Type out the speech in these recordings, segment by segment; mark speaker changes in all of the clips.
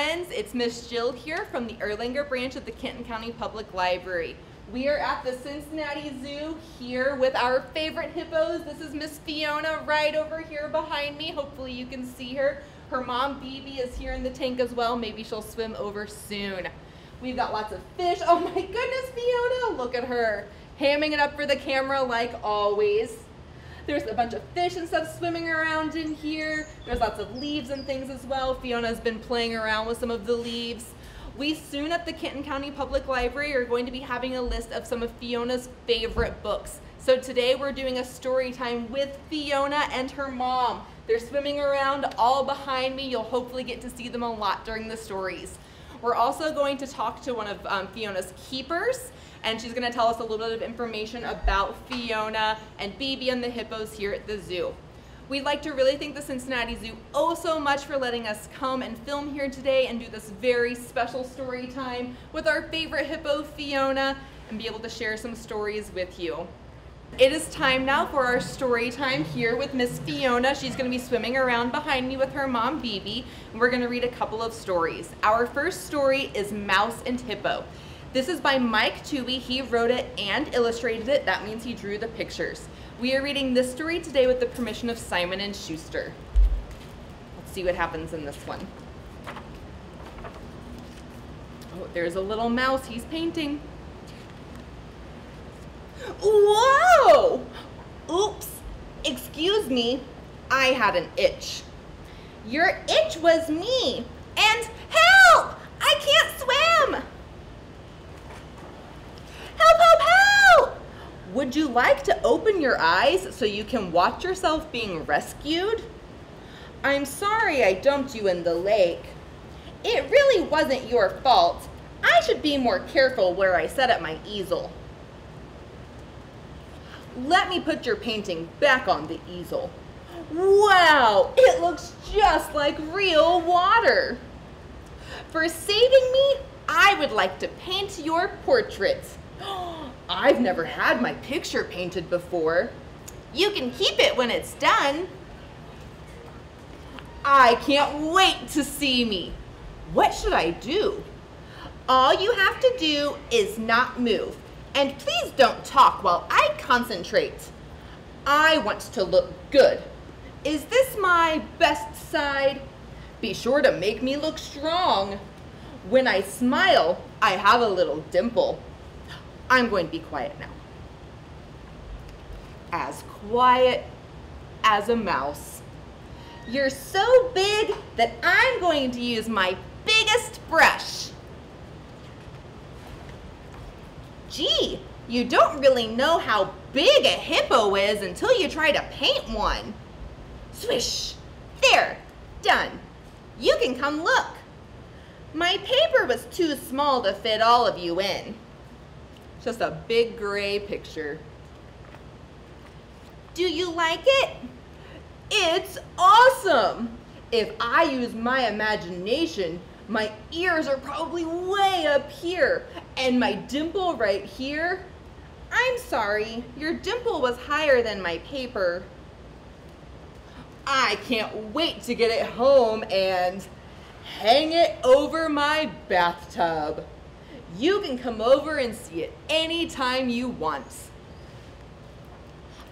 Speaker 1: friends, it's Miss Jill here from the Erlanger branch of the Kenton County Public Library. We are at the Cincinnati Zoo here with our favorite hippos. This is Miss Fiona right over here behind me. Hopefully you can see her. Her mom, BB, is here in the tank as well. Maybe she'll swim over soon. We've got lots of fish. Oh my goodness, Fiona, look at her. Hamming it up for the camera like always. There's a bunch of fish and stuff swimming around in here. There's lots of leaves and things as well. Fiona's been playing around with some of the leaves. We soon at the Kenton County Public Library are going to be having a list of some of Fiona's favorite books. So today we're doing a story time with Fiona and her mom. They're swimming around all behind me. You'll hopefully get to see them a lot during the stories. We're also going to talk to one of Fiona's keepers, and she's going to tell us a little bit of information about Fiona and BB and the hippos here at the zoo. We'd like to really thank the Cincinnati Zoo oh so much for letting us come and film here today and do this very special story time with our favorite hippo, Fiona, and be able to share some stories with you. It is time now for our story time here with Miss Fiona. She's going to be swimming around behind me with her mom, BB, and we're going to read a couple of stories. Our first story is Mouse and Hippo. This is by Mike Tooby. He wrote it and illustrated it. That means he drew the pictures. We are reading this story today with the permission of Simon & Schuster. Let's see what happens in this one. Oh, there's a little mouse. He's painting. Whoa! Oops, excuse me, I had an itch. Your itch was me, and help! I can't swim! Help, help, help! Would you like to open your eyes so you can watch yourself being rescued? I'm sorry I dumped you in the lake. It really wasn't your fault. I should be more careful where I set up my easel. Let me put your painting back on the easel. Wow, it looks just like real water. For saving me, I would like to paint your portrait. I've never had my picture painted before. You can keep it when it's done. I can't wait to see me. What should I do? All you have to do is not move. And please don't talk while I concentrate. I want to look good. Is this my best side? Be sure to make me look strong. When I smile, I have a little dimple. I'm going to be quiet now. As quiet as a mouse. You're so big that I'm going to use my biggest brush. Gee, you don't really know how big a hippo is until you try to paint one. Swish! There, done. You can come look. My paper was too small to fit all of you in. Just a big gray picture. Do you like it? It's awesome! If I use my imagination, my ears are probably way up here, and my dimple right here. I'm sorry, your dimple was higher than my paper. I can't wait to get it home and hang it over my bathtub. You can come over and see it anytime you want.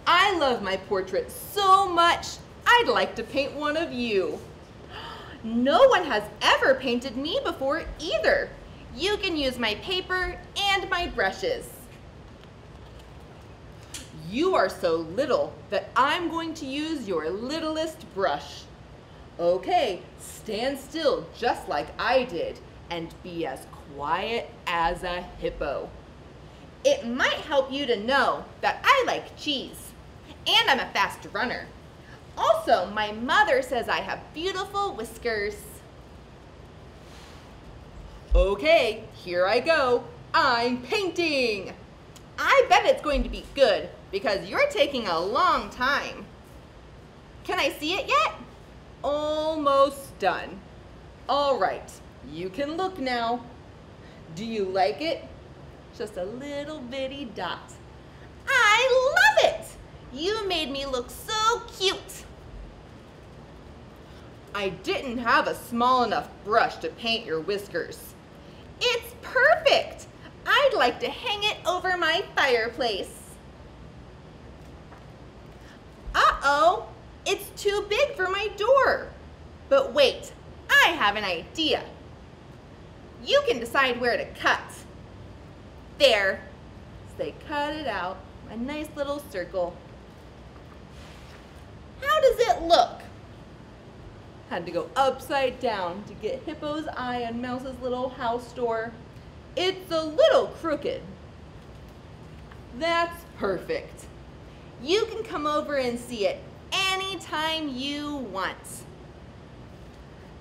Speaker 1: I love my portrait so much, I'd like to paint one of you. No one has ever painted me before either. You can use my paper and my brushes. You are so little that I'm going to use your littlest brush. Okay, stand still just like I did and be as quiet as a hippo. It might help you to know that I like cheese and I'm a fast runner. Also, my mother says I have beautiful whiskers. Okay, here I go. I'm painting. I bet it's going to be good because you're taking a long time. Can I see it yet? Almost done. All right, you can look now. Do you like it? Just a little bitty dot. I love it! You made me look so cute. I didn't have a small enough brush to paint your whiskers. It's perfect! I'd like to hang it over my fireplace. Uh-oh, it's too big for my door. But wait, I have an idea. You can decide where to cut. There. So they cut it out, a nice little circle. How does it look? Had to go upside down to get Hippo's eye on Mouse's little house door. It's a little crooked. That's perfect. You can come over and see it anytime you want.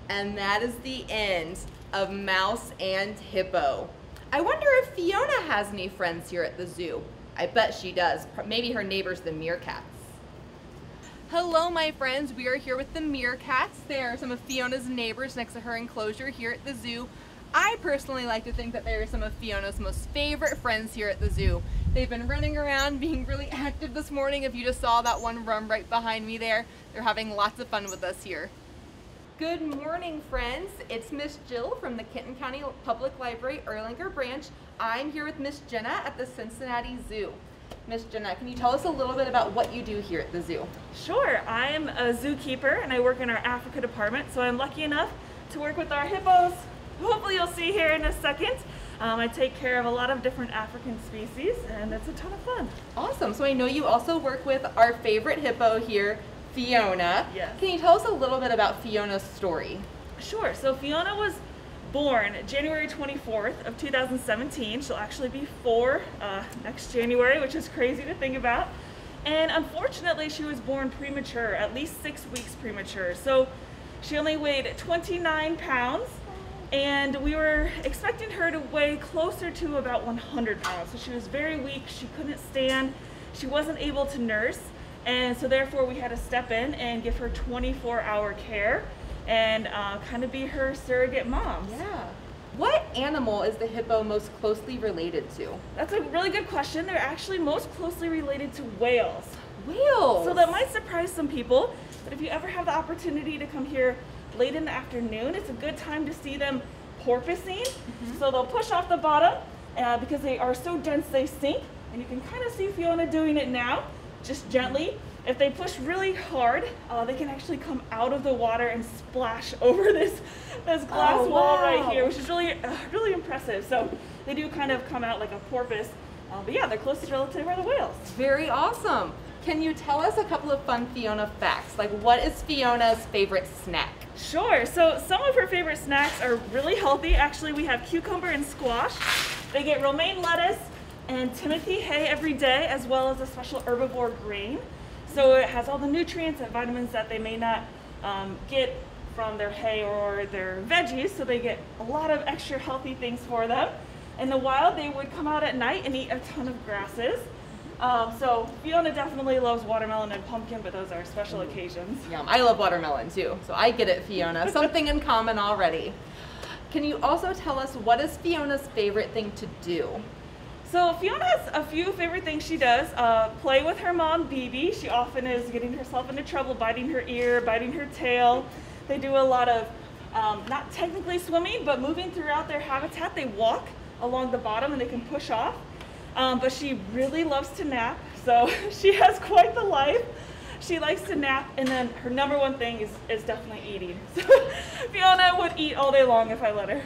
Speaker 1: And that is the end of Mouse and Hippo. I wonder if Fiona has any friends here at the zoo. I bet she does. Maybe her neighbors, the meerkats. Hello, my friends. We are here with the meerkats. They are some of Fiona's neighbors next to her enclosure here at the zoo. I personally like to think that they are some of Fiona's most favorite friends here at the zoo. They've been running around, being really active this morning. If you just saw that one run right behind me there, they're having lots of fun with us here. Good morning, friends. It's Miss Jill from the Kenton County Public Library Erlanger branch. I'm here with Miss Jenna at the Cincinnati Zoo. Miss Jenna, can you tell us a little bit about what you do here at the zoo?
Speaker 2: Sure. I'm a zookeeper and I work in our Africa department, so I'm lucky enough to work with our hippos. Hopefully you'll see here in a second. I take care of a lot of different African species and it's a ton of fun.
Speaker 1: Awesome. So I know you also work with our favorite hippo here, Fiona.
Speaker 2: Yes.
Speaker 1: Can you tell us a little bit about Fiona's story?
Speaker 2: Sure. So Fiona was born January 24th of 2017. She'll actually be 4 next January, which is crazy to think about. And unfortunately, she was born premature, at least 6 weeks premature. So she only weighed 29 pounds. And we were expecting her to weigh closer to about 100 pounds. So she was very weak, she couldn't stand, she wasn't able to nurse. And so therefore we had to step in and give her 24-hour care and kind of be her surrogate mom.
Speaker 1: Yeah. What animal is the hippo most closely related to?
Speaker 2: That's a really good question. They're actually most closely related to whales.
Speaker 1: Whales?
Speaker 2: So that might surprise some people, but if you ever have the opportunity to come here late in the afternoon, it's a good time to see them porpoising. So they'll push off the bottom because they are so dense they sink, and you can kind of see Fiona doing it now, just gently. If they push really hard, they can actually come out of the water and splash over this glass wall right here, which is really really impressive. So they do kind of come out like a porpoise, but yeah, their closest relative are the whales.
Speaker 1: Very awesome. Can you tell us a couple of fun Fiona facts? Like, what is Fiona's favorite snack?
Speaker 2: Sure. So some of her favorite snacks are really healthy. Actually, we have cucumber and squash. They get romaine lettuce and Timothy hay every day, as well as a special herbivore grain. So it has all the nutrients and vitamins that they may not get from their hay or their veggies, so they get a lot of extra healthy things for them. In the wild, they would come out at night and eat a ton of grasses. So Fiona definitely loves watermelon and pumpkin, but those are special occasions.
Speaker 1: Yum. I love watermelon too, so I get it, Fiona. Something in common already. Can you also tell us what is Fiona's favorite thing to do?
Speaker 2: So Fiona has a few favorite things she does. Play with her mom, Bibi. She often is getting herself into trouble, biting her ear, biting her tail. They do a lot of, not technically swimming, but moving throughout their habitat. They walk along the bottom and they can push off. But she really loves to nap, so she has quite the life. She likes to nap, and then her number one thing is definitely eating. So Fiona would eat all day long if I let her.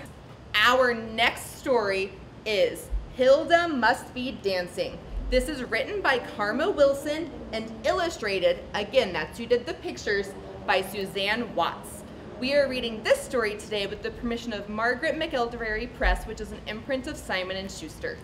Speaker 1: Our next story is Hilda Must Be Dancing. This is written by Karma Wilson and illustrated, again, that's who did the pictures, by Suzanne Watts. We are reading this story today with the permission of Margaret McElderry Press, which is an imprint of Simon & Schuster.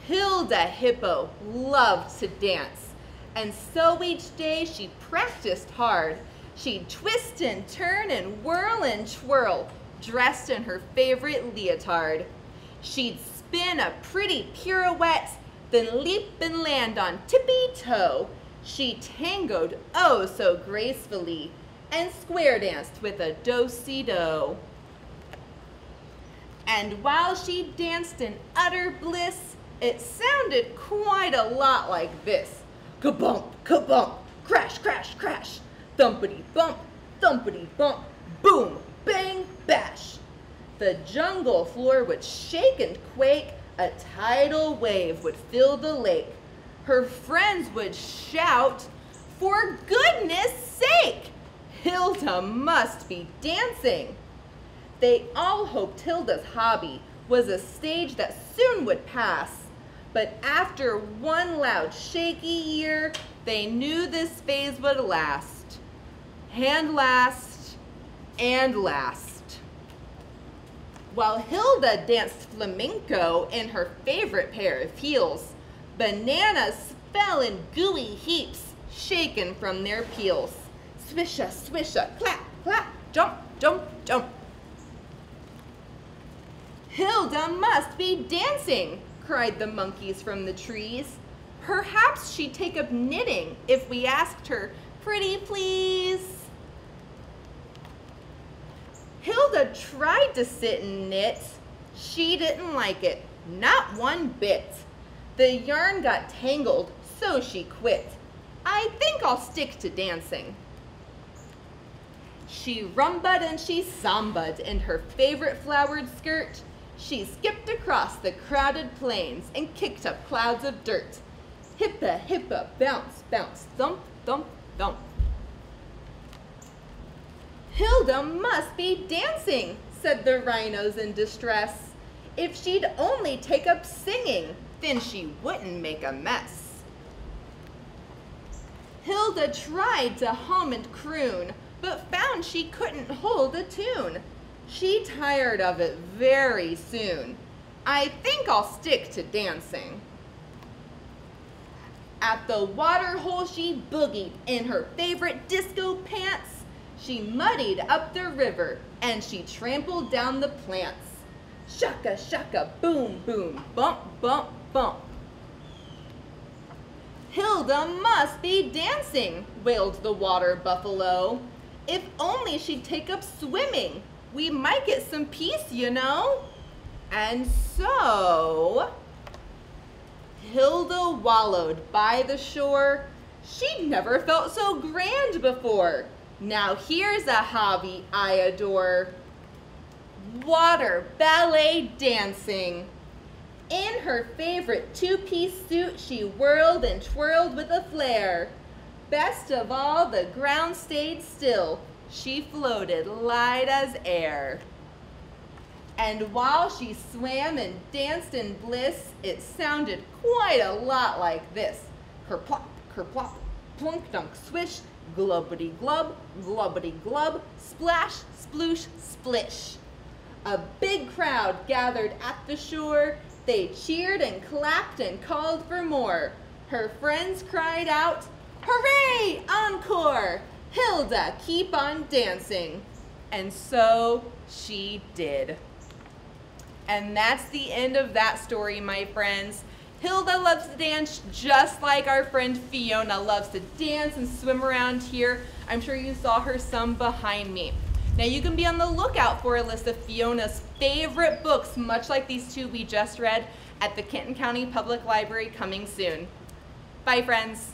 Speaker 1: Hilda Hippo loved to dance, and so each day she practiced hard. She'd twist and turn and whirl and twirl, dressed in her favorite leotard. She'd spin a pretty pirouette, then leap and land on tippy-toe. She tangoed oh so gracefully, and square danced with a do-si-do. And while she danced in utter bliss, It sounded quite a lot like this. Kabump, kabump, crash, crash, crash. Thumpity bump, boom, bang, bash. The jungle floor would shake and quake. A tidal wave would fill the lake. Her friends would shout, "For goodness sake, Hilda must be dancing." They all hoped Hilda's hobby was a stage that soon would pass. But after one loud shaky year, they knew this phase would last. And last, and last. While Hilda danced flamenco in her favorite pair of heels, bananas fell in gooey heaps, shaken from their peels. Swisha, swisha, clap, clap, jump, jump, jump. "Hilda must be dancing," cried the monkeys from the trees. "Perhaps she'd take up knitting if we asked her, pretty please." Hilda tried to sit and knit. She didn't like it, not one bit. The yarn got tangled, so she quit. "I think I'll stick to dancing." She rumba'd and she samba'd in her favorite flowered skirt. She skipped across the crowded plains and kicked up clouds of dirt. Hippa, hippa, bounce, bounce, thump, thump, thump. "Hilda must be dancing," said the rhinos in distress. "If she'd only take up singing, then she wouldn't make a mess." Hilda tried to hum and croon, but found she couldn't hold a tune. She tired of it very soon. "I think I'll stick to dancing." At the water hole she boogied in her favorite disco pants. She muddied up the river and she trampled down the plants. Shaka, shaka, boom, boom, bump, bump, bump. "Hilda must be dancing," wailed the water buffalo. "If only she'd take up swimming, we might get some peace, you know." And so Hilda wallowed by the shore. She'd never felt so grand before. Now here's a hobby I adore. Water ballet dancing. In her favorite two-piece suit, she whirled and twirled with a flair. Best of all, the ground stayed still. She floated light as air. And while she swam and danced in bliss, it sounded quite a lot like this. Kerplop, kerplop, plunk, dunk, swish, glubbity glub, glubbity glub, splash, sploosh, splish. A big crowd gathered at the shore. They cheered and clapped and called for more. Her friends cried out, "Hooray, encore! Hilda, keep on dancing." And so she did. And that's the end of that story, my friends. Hilda loves to dance just like our friend Fiona loves to dance and swim around here. I'm sure you saw her some behind me. Now you can be on the lookout for a list of Fiona's favorite books, much like these two we just read, at the Kenton County Public Library coming soon. Bye, friends.